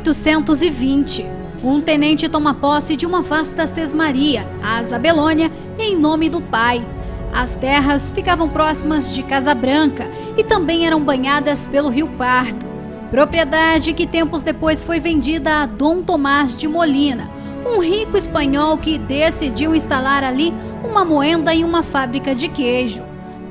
1820, um tenente toma posse de uma vasta sesmaria, a Zabelônia, em nome do pai. As terras ficavam próximas de Casa Branca e também eram banhadas pelo Rio Pardo, propriedade que tempos depois foi vendida a Dom Tomás de Molina, um rico espanhol que decidiu instalar ali uma moenda e uma fábrica de queijo.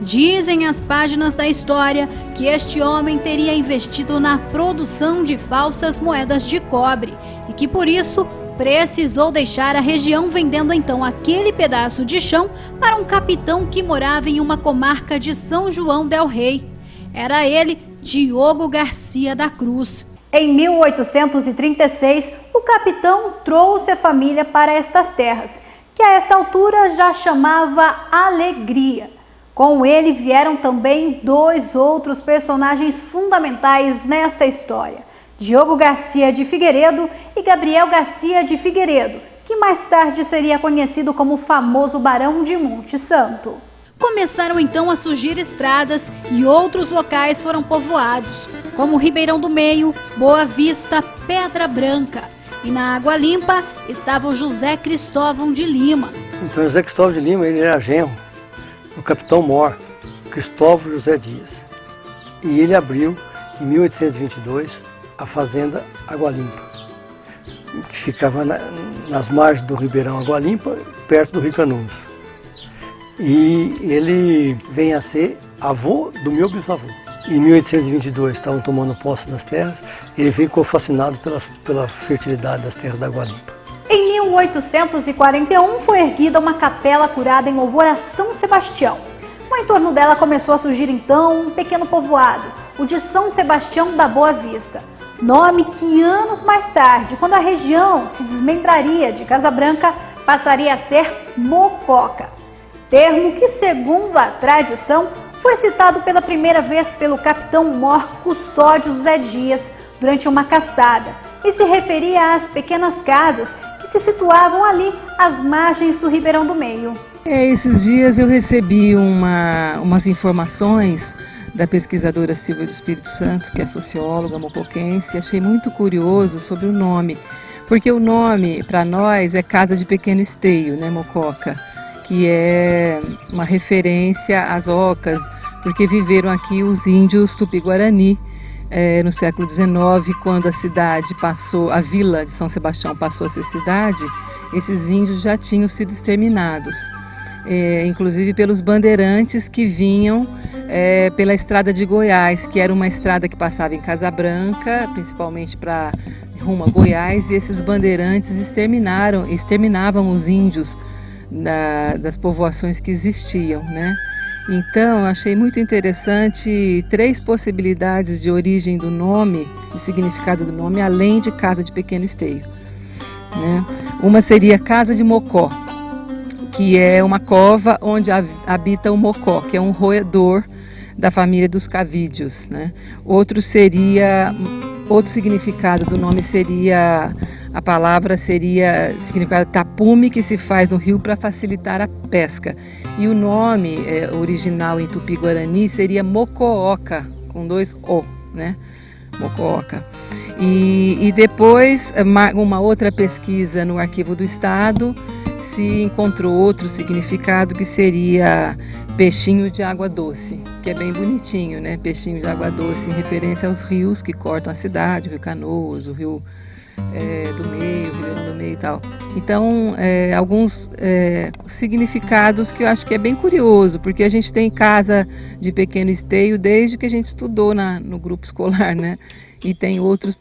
Dizem as páginas da história que este homem teria investido na produção de falsas moedas de cobre e que por isso precisou deixar a região, vendendo então aquele pedaço de chão para um capitão que morava em uma comarca de São João del Rei. Era ele, Diogo Garcia da Cruz. Em 1836, o capitão trouxe a família para estas terras, que a esta altura já chamava Alegria. Com ele vieram também dois outros personagens fundamentais nesta história: Diogo Garcia de Figueiredo e Gabriel Garcia de Figueiredo, que mais tarde seria conhecido como o famoso Barão de Monte Santo. Começaram então a surgir estradas e outros locais foram povoados, como Ribeirão do Meio, Boa Vista, Pedra Branca. E na Água Limpa estava o José Cristóvão de Lima. Então José Cristóvão de Lima, ele era genro do capitão Mor, Cristóvão José Dias. E ele abriu, em 1822, a fazenda Água Limpa, que ficava nas margens do Ribeirão Água Limpa, perto do Rio Canudos. E ele vem a ser avô do meu bisavô. Em 1822 estavam tomando posse das terras, ele ficou fascinado pela fertilidade das terras da Água Limpa. Em 1841 foi erguida uma capela curada em louvor a São Sebastião. No entorno dela começou a surgir então um pequeno povoado, o de São Sebastião da Boa Vista. Nome que anos mais tarde, quando a região se desmembraria de Casa Branca, passaria a ser Mococa. Termo que, segundo a tradição, foi citado pela primeira vez pelo capitão Mor Custódio José Dias durante uma caçada e se referia às pequenas casas que se situavam ali às margens do Ribeirão do Meio. Esses dias eu recebi umas informações da pesquisadora Silvia do Espírito Santo, que é socióloga mocoquense, e achei muito curioso sobre o nome, porque o nome para nós é Casa de Pequeno Esteio, né, Mococa, que é uma referência às ocas, porque viveram aqui os índios Tupi-Guarani no século XIX, quando a cidade passou, a vila de São Sebastião passou a ser cidade, esses índios já tinham sido exterminados, inclusive pelos bandeirantes que vinham pela estrada de Goiás, que era uma estrada que passava em Casa Branca, principalmente para rumo a Goiás, e esses bandeirantes exterminavam os índios das povoações que existiam, né? Então, eu achei muito interessante 3 possibilidades de origem do nome, de significado do nome, além de Casa de Pequeno Esteio, né? Uma seria Casa de Mocó, que é uma cova onde habita o mocó, que é um roedor da família dos cavídeos, né? Outro significado do nome seria, a palavra seria significado tapume, que se faz no rio para facilitar a pesca. E o nome original em Tupi-Guarani seria Mocooca, com 2 O, né? Mocooca. E depois, uma outra pesquisa no Arquivo do Estado, se encontrou outro significado, que seria peixinho de água doce, que é bem bonitinho, né? Peixinho de água doce, em referência aos rios que cortam a cidade, o Rio Canoas, o Rio do Meio, o Ribeirão do Meio e tal. Então, alguns significados que eu acho que é bem curioso, porque a gente tem Casa de Pequeno Esteio desde que a gente estudou no grupo escolar, né? E tem outros,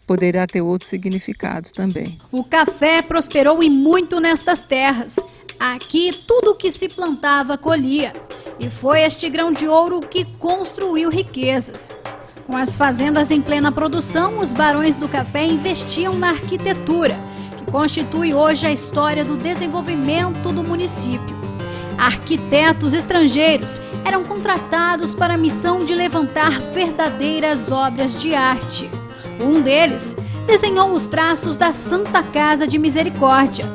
poderá ter outros significados também. O café prosperou e muito nestas terras. Aqui tudo o que se plantava colhia. E foi este grão de ouro que construiu riquezas. Com as fazendas em plena produção, os barões do café investiam na arquitetura, que constitui hoje a história do desenvolvimento do município. Arquitetos estrangeiros eram contratados para a missão de levantar verdadeiras obras de arte. Um deles desenhou os traços da Santa Casa de Misericórdia,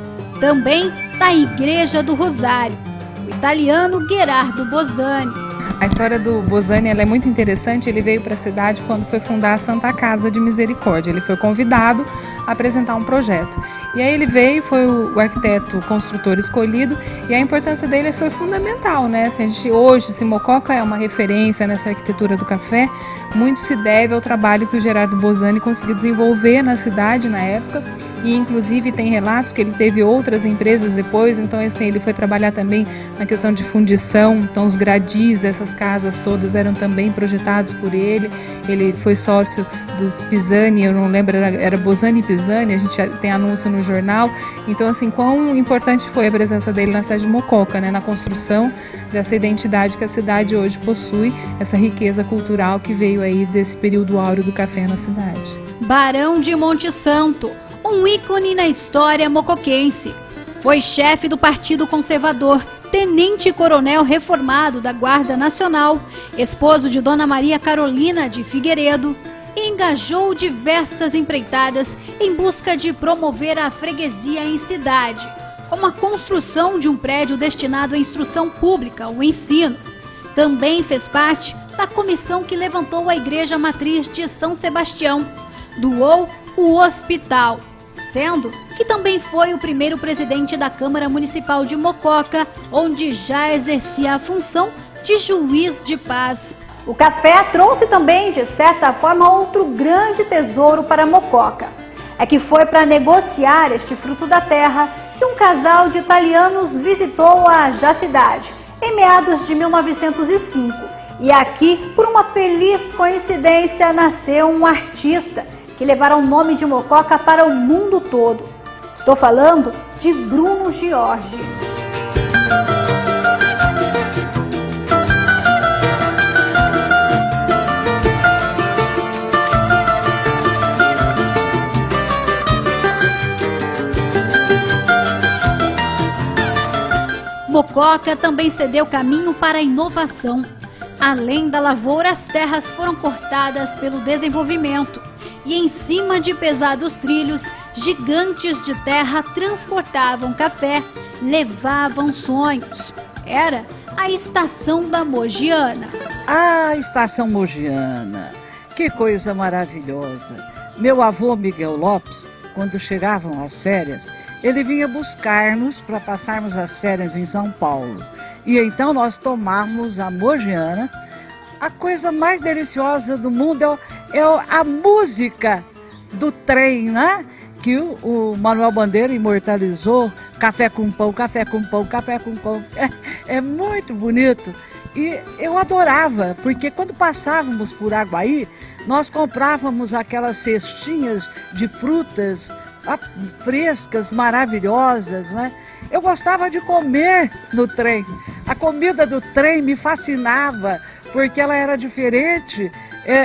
também da Igreja do Rosário, o italiano Gherardo Bozzani. A história do Bozani ela é muito interessante. Ele veio para a cidade quando foi fundar a Santa Casa de Misericórdia. Ele foi convidado a apresentar um projeto. E aí ele veio, foi o arquiteto construtor escolhido, e a importância dele foi fundamental, né? Se a gente hoje, se Mococa é uma referência nessa arquitetura do café, muito se deve ao trabalho que o Gerardo Bozani conseguiu desenvolver na cidade na época, e inclusive tem relatos que ele teve outras empresas depois. Então assim, ele foi trabalhar também na questão de fundição. Então os gradis dessas casas todas eram também projetados por ele. Ele foi sócio dos Pisani, eu não lembro, era Bozani Pisani, a gente tem anúncio no jornal. Então assim, quão importante foi a presença dele na cidade de Mococa, né, na construção dessa identidade que a cidade hoje possui, essa riqueza cultural que veio aí desse período áureo do café na cidade. Barão de Monte Santo, um ícone na história mocoquense. Foi chefe do Partido Conservador, tenente-coronel reformado da Guarda Nacional, esposo de Dona Maria Carolina de Figueiredo, e engajou diversas empreitadas em busca de promover a freguesia em cidade, como a construção de um prédio destinado à instrução pública, o ensino. Também fez parte da comissão que levantou a Igreja Matriz de São Sebastião, doou o hospital, sendo que também foi o primeiro presidente da Câmara Municipal de Mococa, onde já exercia a função de juiz de paz. O café trouxe também, de certa forma, outro grande tesouro para Mococa. É que foi para negociar este fruto da terra que um casal de italianos visitou a cidade em meados de 1905. E aqui, por uma feliz coincidência, nasceu um artista que levará o nome de Mococa para o mundo todo. Estou falando de Bruno Jorge. Mococa também cedeu caminho para a inovação. Além da lavoura, as terras foram cortadas pelo desenvolvimento e em cima de pesados trilhos, gigantes de terra transportavam café, levavam sonhos. Era a Estação da Mogiana. Ah, Estação Mogiana, que coisa maravilhosa. Meu avô Miguel Lopes, quando chegavam as férias, ele vinha buscar-nos para passarmos as férias em São Paulo. E então nós tomávamos a Mogiana. A coisa mais deliciosa do mundo é a música do trem, né? Que o Manuel Bandeira imortalizou. Café com pão, café com pão, café com pão. É muito bonito. E eu adorava, porque quando passávamos por Aguaí, nós comprávamos aquelas cestinhas de frutas frescas, maravilhosas, né? Eu gostava de comer no trem. A comida do trem me fascinava, porque ela era diferente,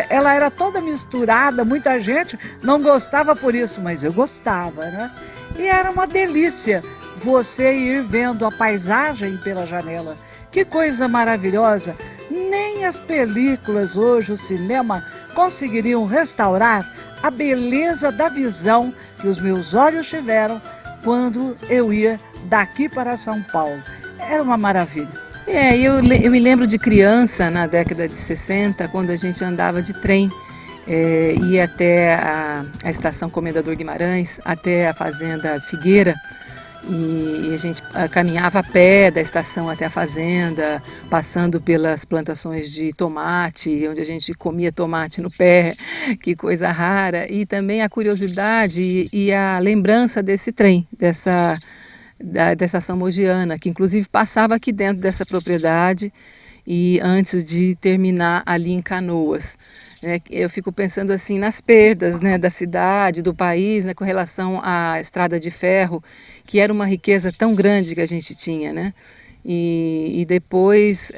ela era toda misturada, muita gente não gostava por isso, mas eu gostava, né? E era uma delícia você ir vendo a paisagem pela janela. Que coisa maravilhosa! Nem as películas hoje, o cinema, conseguiriam restaurar a beleza da visão que os meus olhos tiveram quando eu ia daqui para São Paulo. Era uma maravilha. Eu me lembro de criança, na década de 60, quando a gente andava de trem, ia até a estação Comendador Guimarães, até a fazenda Figueira, e a gente caminhava a pé da estação até a fazenda, passando pelas plantações de tomate, onde a gente comia tomate no pé, que coisa rara, e também a curiosidade e a lembrança desse trem, da estação Mogiana, que inclusive passava aqui dentro dessa propriedade e antes de terminar ali em Canoas. Eu fico pensando assim nas perdas, né, da cidade, do país, né, com relação à estrada de ferro, que era uma riqueza tão grande que a gente tinha, né? E depois,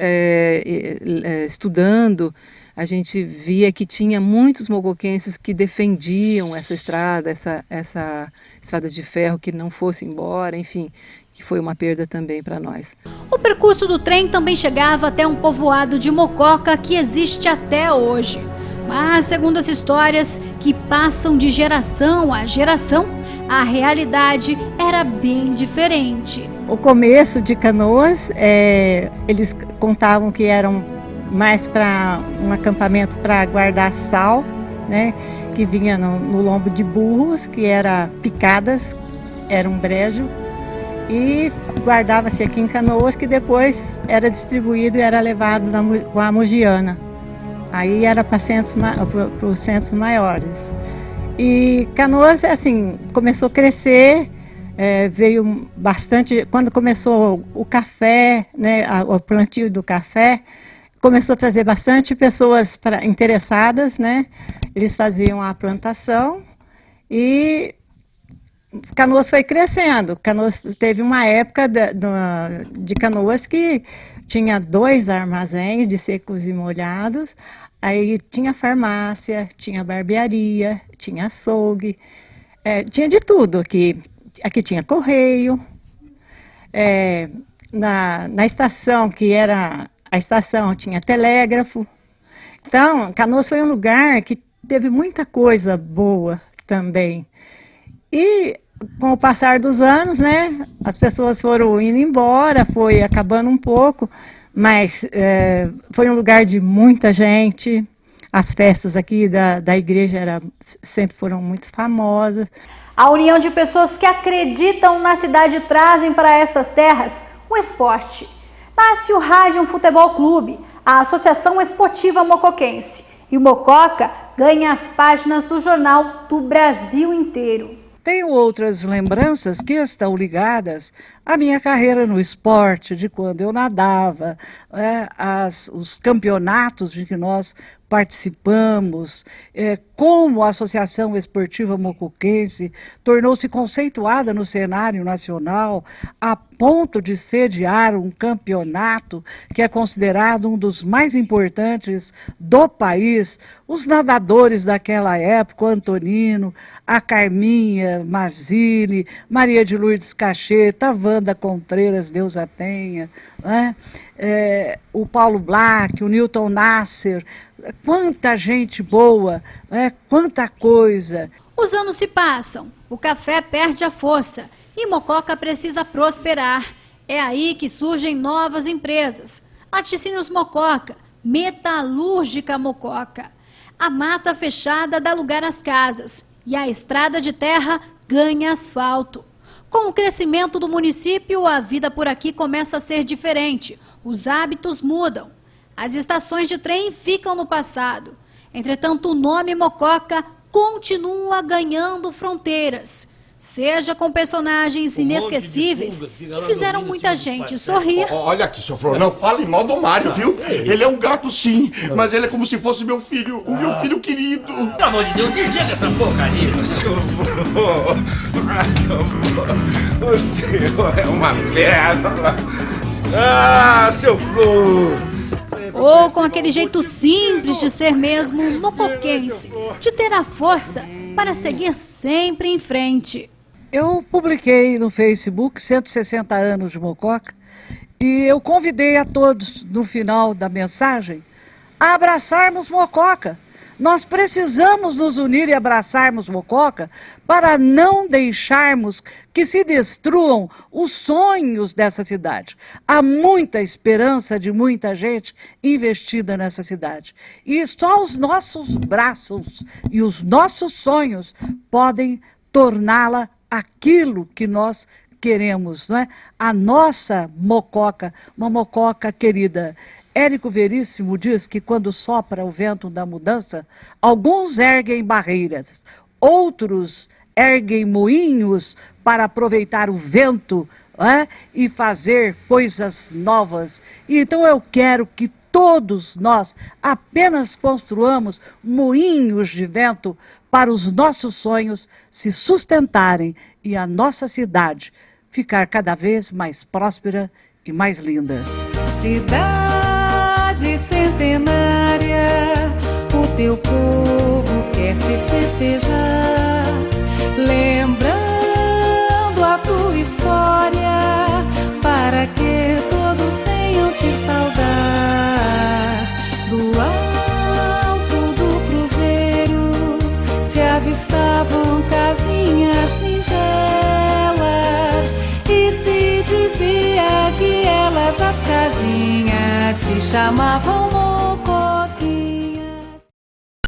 estudando, a gente via que tinha muitos mocoquenses que defendiam essa estrada de ferro, que não fosse embora, enfim, que foi uma perda também para nós. O percurso do trem também chegava até um povoado de Mococa que existe até hoje. Mas, segundo as histórias que passam de geração a geração, a realidade era bem diferente. O começo de Canoas, eles contavam que eram mais para um acampamento para guardar sal, né, que vinha no lombo de burros, que era picadas, era um brejo, e guardava-se aqui em Canoas, que depois era distribuído e era levado com a Mogiana. Aí era para os centros maiores. E Canoas, assim, começou a crescer, veio bastante, quando começou o café, né, o plantio do café, começou a trazer bastante pessoas interessadas, né? Eles faziam a plantação e Canoas foi crescendo. Canoas teve uma época de Canoas que tinha 2 armazéns de secos e molhados, aí tinha farmácia, tinha barbearia, tinha açougue, tinha de tudo aqui. Aqui tinha correio, na estação, que era a estação, tinha telégrafo. Então, Canoas foi um lugar que teve muita coisa boa também. E com o passar dos anos, né, as pessoas foram indo embora, foi acabando um pouco, mas foi um lugar de muita gente. As festas aqui da igreja sempre foram muito famosas. A união de pessoas que acreditam na cidade trazem para estas terras o esporte. Nasce o Rádio Futebol Clube, a Associação Esportiva Mocoquense, e o Mococa ganha as páginas do jornal do Brasil inteiro. Tenho outras lembranças que estão ligadas à minha carreira no esporte, de quando eu nadava, os campeonatos de que nós participamos, como a Associação Esportiva Mocoquense tornou-se conceituada no cenário nacional a ponto de sediar um campeonato que é considerado um dos mais importantes do país. Os nadadores daquela época, o Antonino, a Carminha Mazzilli, Maria de Lourdes Cacheta, a Wanda Contreiras, Deus a tenha, o Paulo Black, o Newton Nasser, quanta gente boa, quanta coisa. Os anos se passam, o café perde a força e Mococa precisa prosperar. É aí que surgem novas empresas. Laticínios Mococa, Metalúrgica Mococa. A mata fechada dá lugar às casas e a estrada de terra ganha asfalto. Com o crescimento do município, a vida por aqui começa a ser diferente. Os hábitos mudam. As estações de trem ficam no passado. Entretanto, o nome Mococa continua ganhando fronteiras. Seja com personagens inesquecíveis que fizeram muita gente sorrir. Olha aqui, seu Flor, não fale mal do Mário, viu? Ele é um gato sim, mas ele é como se fosse meu filho, o meu filho querido. Pelo amor de Deus, desliga essa porcaria. Seu Flor, seu Flor, o senhor é uma pérola. Seu Flor. Ou com aquele jeito simples de ser mesmo mocoquense, de ter a força para seguir sempre em frente. Eu publiquei no Facebook 160 anos de Mococa e eu convidei a todos, no final da mensagem, a abraçarmos Mococa. Nós precisamos nos unir e abraçarmos Mococa para não deixarmos que se destruam os sonhos dessa cidade. Há muita esperança de muita gente investida nessa cidade. E só os nossos braços e os nossos sonhos podem torná-la aquilo que nós queremos, não é? A nossa Mococa, uma Mococa querida. Érico Veríssimo diz que quando sopra o vento da mudança, alguns erguem barreiras, outros erguem moinhos para aproveitar o vento, e fazer coisas novas. Então eu quero que todos nós apenas construamos moinhos de vento para os nossos sonhos se sustentarem e a nossa cidade ficar cada vez mais próspera e mais linda. Cidade centenária, o teu povo quer te festejar, lembrando a tua história, para que todos venham te saudar. Do alto do cruzeiro se avistavam casinhas singelas e se dizia que elas, as casinhas, se chamavam